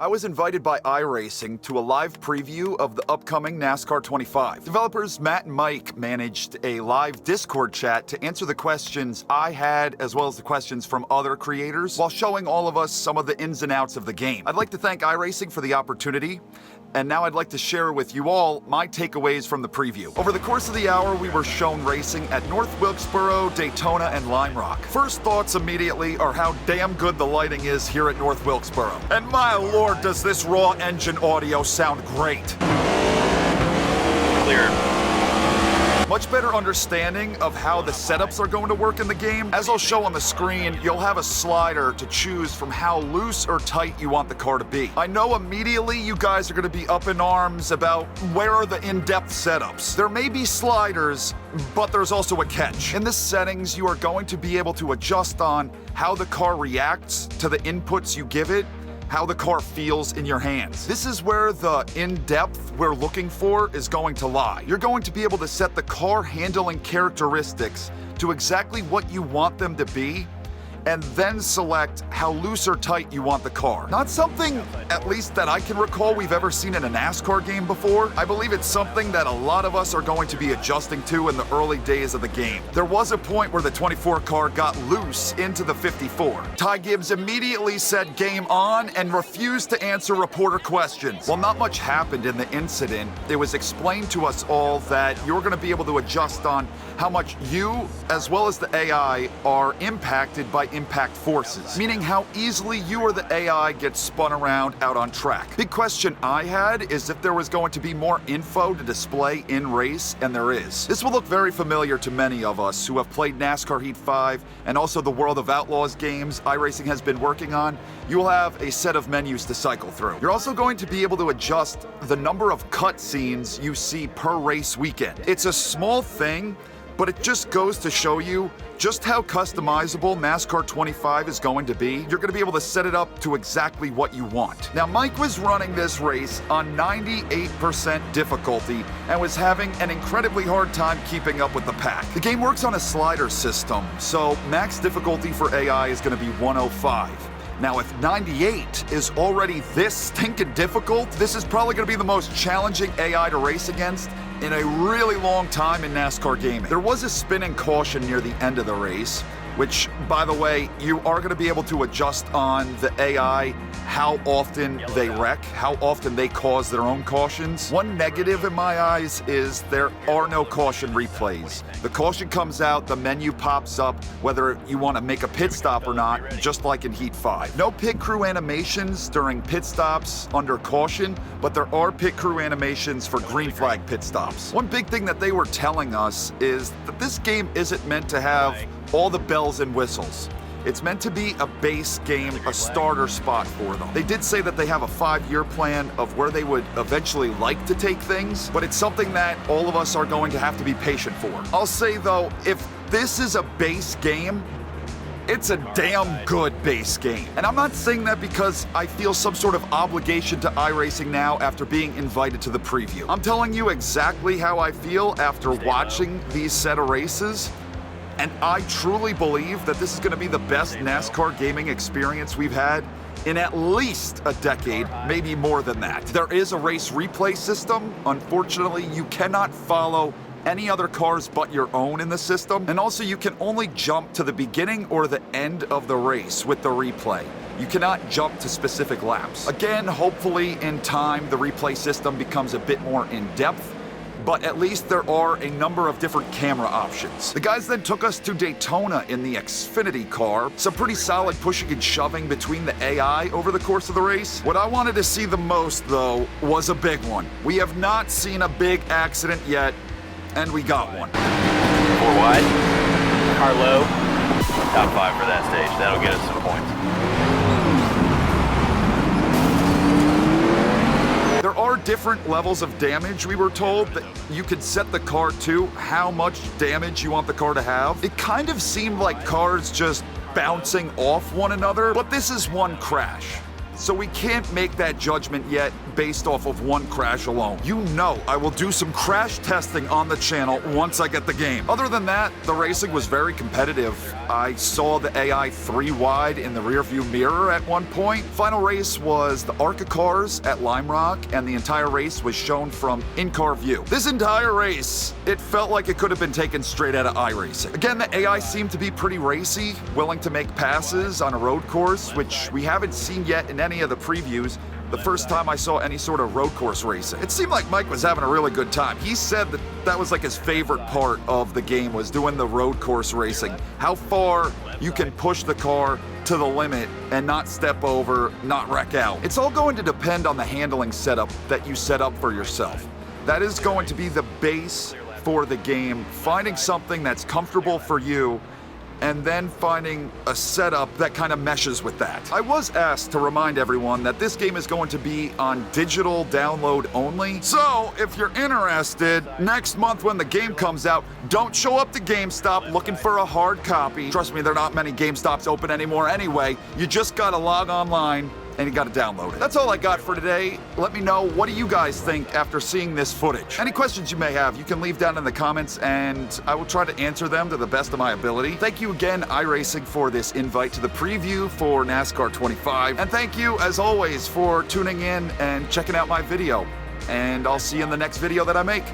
I was invited by iRacing to a live preview of the upcoming NASCAR 25. Developers Matt and Mike managed a live Discord chat to answer the questions I had as well as the questions from other creators while showing all of us some of the ins and outs of the game. I'd like to thank iRacing for the opportunity, and now I'd like to share with you all my takeaways from the preview. Over the course of the hour, we were shown racing at North Wilkesboro, Daytona, and Limerock. First thoughts immediately are how damn good the lighting is here at North Wilkesboro. And my lord, does this raw engine audio sound great. Clear. Much better understanding of how the setups are going to work in the game. As I'll show on the screen, you'll have a slider to choose from how loose or tight you want the car to be. I know immediately you guys are going to be up in arms about where are the in-depth setups. There may be sliders, but there's also a catch. In the settings, you are going to be able to adjust on how the car reacts to the inputs you give it, how the car feels in your hands. This is where the in-depth we're looking for is going to lie. You're going to be able to set the car handling characteristics to exactly what you want them to be, and then select how loose or tight you want the car. Not something, at least that I can recall, we've ever seen in a NASCAR game before. I believe it's something that a lot of us are going to be adjusting to in the early days of the game. There was a point where the 24 car got loose into the 54. Ty Gibbs immediately said game on and refused to answer reporter questions. While not much happened in the incident, it was explained to us all that you're going to be able to adjust on how much you, as well as the AI, are impacted by impact forces, meaning how easily you or the AI gets spun around out on track. Big question I had is if there was going to be more info to display in race, and there is. This will look very familiar to many of us who have played NASCAR Heat 5 and also the World of Outlaws games iRacing has been working on. You will have a set of menus to cycle through. You're also going to be able to adjust the number of cutscenes you see per race weekend. It's a small thing, but it just goes to show you just how customizable NASCAR 25 is going to be. You're going to be able to set it up to exactly what you want. Now, Mike was running this race on 98% difficulty and was having an incredibly hard time keeping up with the pack. The game works on a slider system, so max difficulty for AI is going to be 105. Now, if 98 is already this stinking difficult, this is probably going to be the most challenging AI to race against in a really long time in NASCAR gaming. There was a spinning caution near the end of the race, which, by the way, you are going to be able to adjust on the AI how often they wreck, how often they cause their own cautions. One negative in my eyes is there are no caution replays. The caution comes out, the menu pops up, whether you want to make a pit stop or not, just like in Heat 5. No pit crew animations during pit stops under caution, but there are pit crew animations for green flag pit stops. One big thing that they were telling us is that this game isn't meant to have all the bells and whistles. It's meant to be a base game, a starter spot for them. They did say that they have a 5-year plan of where they would eventually like to take things, but it's something that all of us are going to have to be patient for. I'll say though, if this is a base game, it's a damn good base game. And I'm not saying that because I feel some sort of obligation to iRacing now after being invited to the preview. I'm telling you exactly how I feel after watching these set of races. And I truly believe that this is going to be the best NASCAR gaming experience we've had in at least a decade, maybe more than that. There is a race replay system. Unfortunately, you cannot follow any other cars but your own in the system. And also, you can only jump to the beginning or the end of the race with the replay. You cannot jump to specific laps. Again, hopefully in time, the replay system becomes a bit more in-depth, but at least there are a number of different camera options. The guys then took us to Daytona in the Xfinity car. Some pretty solid pushing and shoving between the AI over the course of the race. What I wanted to see the most, though, was a big one. We have not seen a big accident yet, and we got one. 4 wide, car low, top 5 for that stage. That'll get us some points. There are different levels of damage, we were told, that you could set the car to how much damage you want the car to have. It kind of seemed like cars just bouncing off one another, but this is one crash. so we can't make that judgment yet based off of one crash alone. You know I will do some crash testing on the channel once I get the game. Other than that, the racing was very competitive. I saw the AI 3 wide in the rearview mirror at one point. Final race was the ARCA cars at Limerock, and the entire race was shown from in-car view. This entire race, it felt like it could have been taken straight out of iRacing. Again, the AI seemed to be pretty racy, willing to make passes on a road course, which we haven't seen yet in any of the previews. The first time I saw any sort of road course racing. It seemed like Mike was having a really good time. He said that that was like his favorite part of the game, was doing the road course racing. How far you can push the car to the limit and not step over, not wreck out. It's all going to depend on the handling setup that you set up for yourself. That is going to be the base for the game, finding something that's comfortable for you and then finding a setup that kind of meshes with that. I was asked to remind everyone that this game is going to be on digital download only. So if you're interested, next month when the game comes out, don't show up to GameStop looking for a hard copy. Trust me, there are not many GameStops open anymore anyway. You just gotta log online and you gotta download it. That's all I got for today. Let me know, what do you guys think after seeing this footage? Any questions you may have, you can leave down in the comments and I will try to answer them to the best of my ability. Thank you again, iRacing, for this invite to the preview for NASCAR 25. And thank you, as always, for tuning in and checking out my video. And I'll see you in the next video that I make.